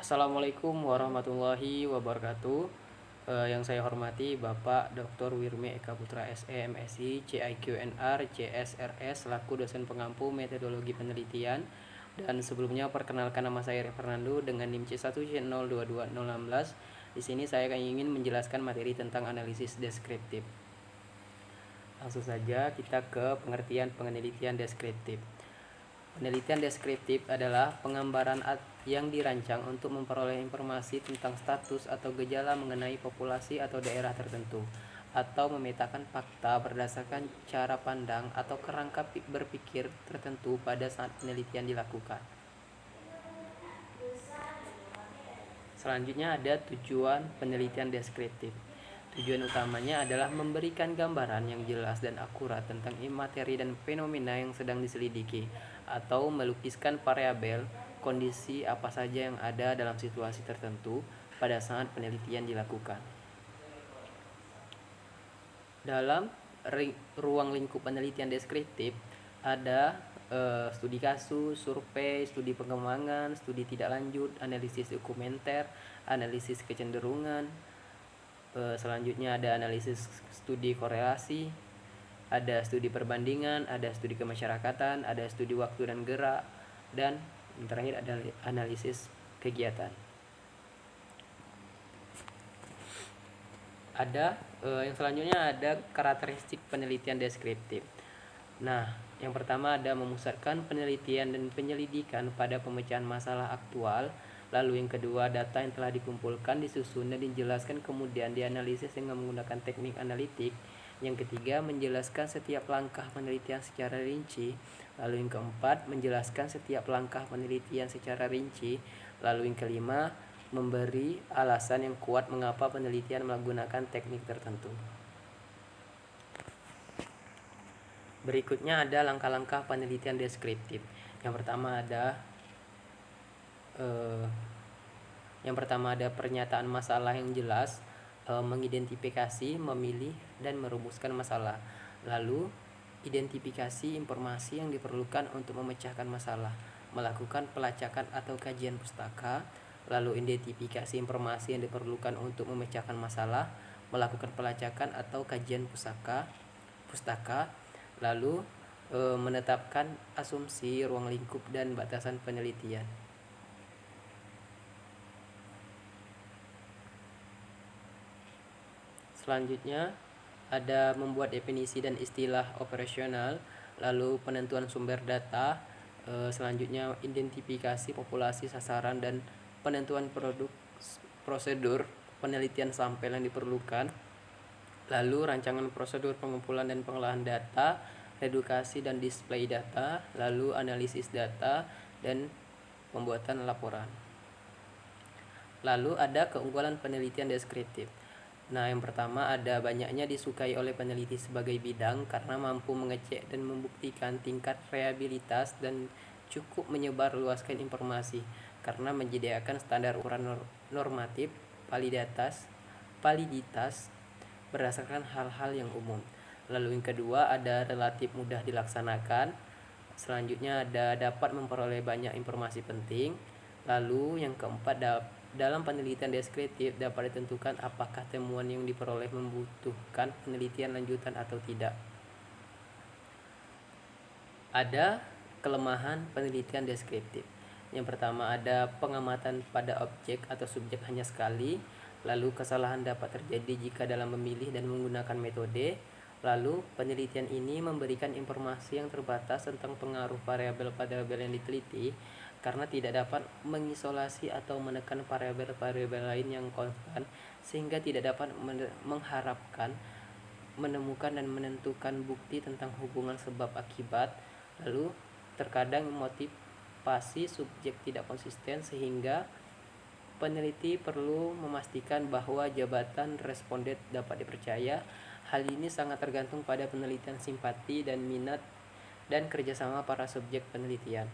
Assalamualaikum warahmatullahi wabarakatuh. Yang saya hormati Bapak Dr. Wirme Eka Putra SE, MSI, CIQNR, CSRS selaku dosen pengampu metodologi penelitian. Dan sebelumnya perkenalkan, nama saya Fernando dengan NIM C1C022016. Di sini saya ingin menjelaskan materi tentang analisis deskriptif. Langsung saja kita ke pengertian penelitian deskriptif. Penelitian deskriptif adalah penggambaran yang dirancang untuk memperoleh informasi tentang status atau gejala mengenai populasi atau daerah tertentu, atau memetakan fakta berdasarkan cara pandang atau kerangka berpikir tertentu pada saat penelitian dilakukan. Selanjutnya ada tujuan penelitian deskriptif. Tujuan utamanya adalah memberikan gambaran yang jelas dan akurat tentang materi dan fenomena yang sedang diselidiki, atau melukiskan variabel kondisi apa saja yang ada dalam situasi tertentu pada saat penelitian dilakukan. Dalam ruang lingkup penelitian deskriptif ada studi kasus, survei, studi pengembangan, studi tidak lanjut, analisis dokumenter, analisis kecenderungan. Selanjutnya ada analisis studi korelasi, ada studi perbandingan, ada studi kemasyarakatan, ada studi waktu dan gerak, dan yang terakhir ada analisis kegiatan. Yang selanjutnya ada karakteristik penelitian deskriptif. Nah, yang pertama ada memusatkan penelitian dan penyelidikan pada pemecahan masalah aktual. Lalu yang kedua, data yang telah dikumpulkan, disusun dan dijelaskan kemudian dianalisis dengan menggunakan teknik analitik. Yang ketiga, menjelaskan setiap langkah penelitian secara rinci. Lalu yang keempat, menjelaskan setiap langkah penelitian secara rinci. Lalu yang kelima, memberi alasan yang kuat mengapa penelitian menggunakan teknik tertentu. Berikutnya ada langkah-langkah penelitian deskriptif. Yang pertama ada pernyataan masalah yang jelas, mengidentifikasi, memilih, dan merumuskan masalah. Lalu identifikasi informasi yang diperlukan untuk memecahkan masalah, melakukan pelacakan atau kajian pustaka. Lalu identifikasi informasi yang diperlukan untuk memecahkan masalah, melakukan pelacakan atau kajian pustaka. Lalu menetapkan asumsi ruang lingkup dan batasan penelitian. Selanjutnya ada membuat definisi dan istilah operasional, lalu penentuan sumber data, selanjutnya identifikasi populasi sasaran dan penentuan prosedur penelitian sampel yang diperlukan, lalu rancangan prosedur pengumpulan dan pengolahan data, edukasi dan display data, lalu analisis data dan pembuatan laporan. Lalu ada keunggulan penelitian deskriptif. Nah, yang pertama ada banyaknya disukai oleh peneliti sebagai bidang karena mampu mengecek dan membuktikan tingkat reliabilitas dan cukup menyebarluaskan informasi karena menyediakan standar ukuran normatif validitas berdasarkan hal-hal yang umum. Lalu yang kedua ada relatif mudah dilaksanakan. Selanjutnya ada dapat memperoleh banyak informasi penting. Lalu yang keempat, dalam penelitian deskriptif dapat ditentukan apakah temuan yang diperoleh membutuhkan penelitian lanjutan atau tidak. Ada kelemahan penelitian deskriptif. Yang pertama ada pengamatan pada objek atau subjek hanya sekali. Lalu kesalahan dapat terjadi jika dalam memilih dan menggunakan metode. Lalu penelitian ini memberikan informasi yang terbatas tentang pengaruh variabel-variabel yang diteliti karena tidak dapat mengisolasi atau menekan variabel-variabel lain yang konstan, sehingga tidak dapat mengharapkan, menemukan dan menentukan bukti tentang hubungan sebab akibat. Lalu terkadang motivasi subjek tidak konsisten sehingga peneliti perlu memastikan bahwa jabatan responden dapat dipercaya. Hal ini sangat tergantung pada penelitian simpati dan minat dan kerjasama para subjek penelitian.